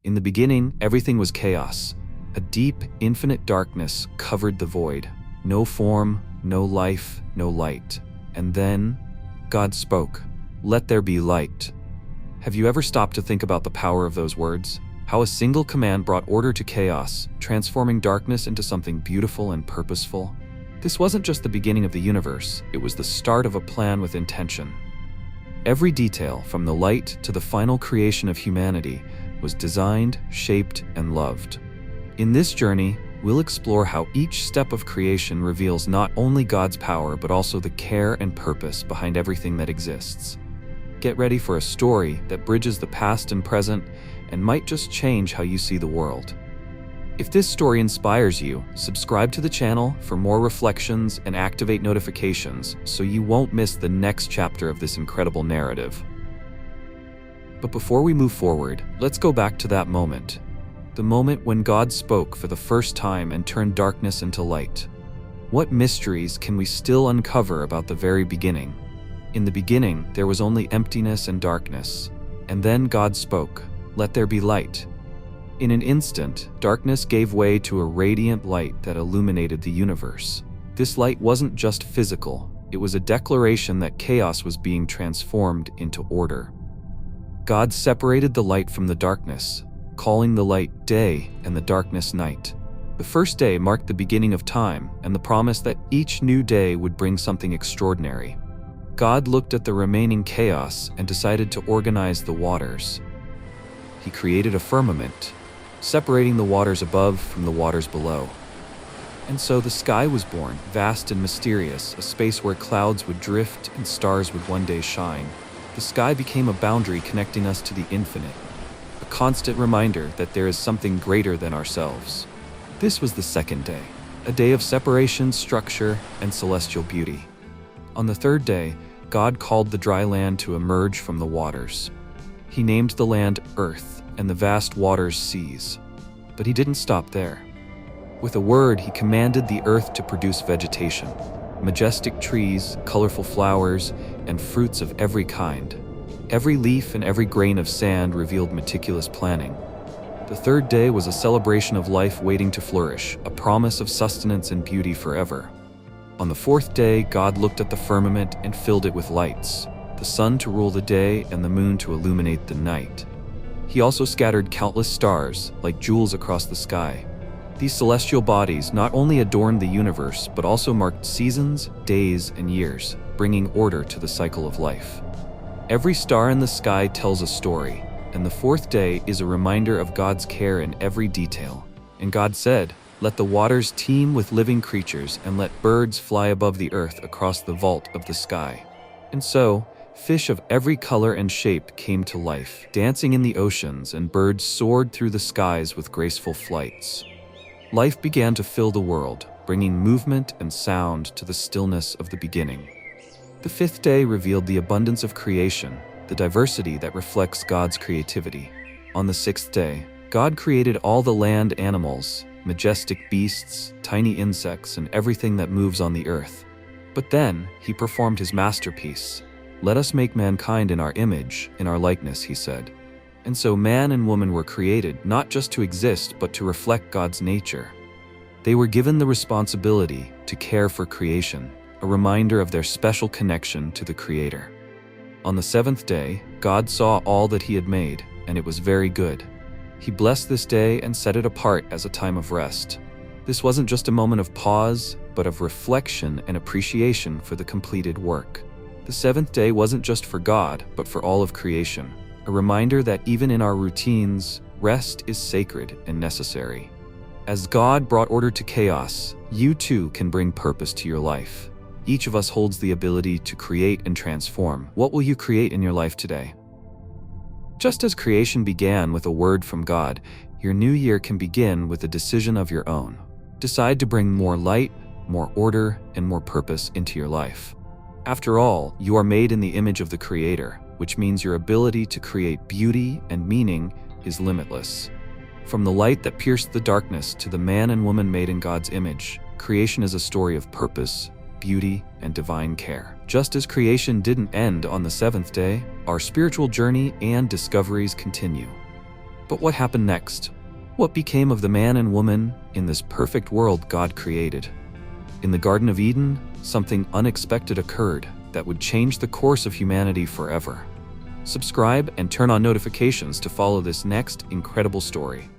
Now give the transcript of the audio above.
In the beginning, everything was chaos. A deep, infinite darkness covered the void. No form, no life, no light. And then, God spoke, "Let there be light." Have you ever stopped to think about the power of those words? How a single command brought order to chaos, transforming darkness into something beautiful and purposeful? This wasn't just the beginning of the universe, it was the start of a plan with intention. Every detail, from the light to the final creation of humanity, was designed, shaped, and loved. In this journey, we'll explore how each step of creation reveals not only God's power but also the care and purpose behind everything that exists. Get ready for a story that bridges the past and present and might just change how you see the world. If this story inspires you, subscribe to the channel for more reflections and activate notifications so you won't miss the next chapter of this incredible narrative. But before we move forward, let's go back to that moment. The moment when God spoke for the first time and turned darkness into light. What mysteries can we still uncover about the very beginning? In the beginning, there was only emptiness and darkness. And then God spoke, "Let there be light." In an instant, darkness gave way to a radiant light that illuminated the universe. This light wasn't just physical, it was a declaration that chaos was being transformed into order. God separated the light from the darkness, calling the light day and the darkness night. The first day marked the beginning of time and the promise that each new day would bring something extraordinary. God looked at the remaining chaos and decided to organize the waters. He created a firmament, separating the waters above from the waters below. And so the sky was born, vast and mysterious, a space where clouds would drift and stars would one day shine. The sky became a boundary connecting us to the infinite, a constant reminder that there is something greater than ourselves. This was the second day, a day of separation, structure, and celestial beauty. On the third day, God called the dry land to emerge from the waters. He named the land Earth and the vast waters seas. But he didn't stop there. With a word, he commanded the earth to produce vegetation, majestic trees, colorful flowers, and fruits of every kind. Every leaf and every grain of sand revealed meticulous planning. The third day was a celebration of life waiting to flourish, a promise of sustenance and beauty forever. On the fourth day, God looked at the firmament and filled it with lights, the sun to rule the day and the moon to illuminate the night. He also scattered countless stars, like jewels across the sky. These celestial bodies not only adorned the universe, but also marked seasons, days, and years, bringing order to the cycle of life. Every star in the sky tells a story, and the fourth day is a reminder of God's care in every detail. And God said, "Let the waters teem with living creatures, and let birds fly above the earth across the vault of the sky." And so, fish of every color and shape came to life, dancing in the oceans, and birds soared through the skies with graceful flights. Life began to fill the world, bringing movement and sound to the stillness of the beginning. The fifth day revealed the abundance of creation, the diversity that reflects God's creativity. On the sixth day, God created all the land animals, majestic beasts, tiny insects, and everything that moves on the earth. But then, he performed his masterpiece. "Let us make mankind in our image, in our likeness," he said. And so man and woman were created, not just to exist, but to reflect God's nature. They were given the responsibility to care for creation, a reminder of their special connection to the Creator. On the seventh day, God saw all that he had made, and it was very good. He blessed this day and set it apart as a time of rest. This wasn't just a moment of pause, but of reflection and appreciation for the completed work. The seventh day wasn't just for God, but for all of creation, a reminder that even in our routines, rest is sacred and necessary. As God brought order to chaos, you too can bring purpose to your life. Each of us holds the ability to create and transform. What will you create in your life today? Just as creation began with a word from God, your new year can begin with a decision of your own. Decide to bring more light, more order, and more purpose into your life. After all, you are made in the image of the Creator, which means your ability to create beauty and meaning is limitless. From the light that pierced the darkness to the man and woman made in God's image, creation is a story of purpose, beauty, and divine care. Just as creation didn't end on the seventh day, our spiritual journey and discoveries continue. But what happened next? What became of the man and woman in this perfect world God created? In the Garden of Eden, something unexpected occurred that would change the course of humanity forever. Subscribe and turn on notifications to follow this next incredible story.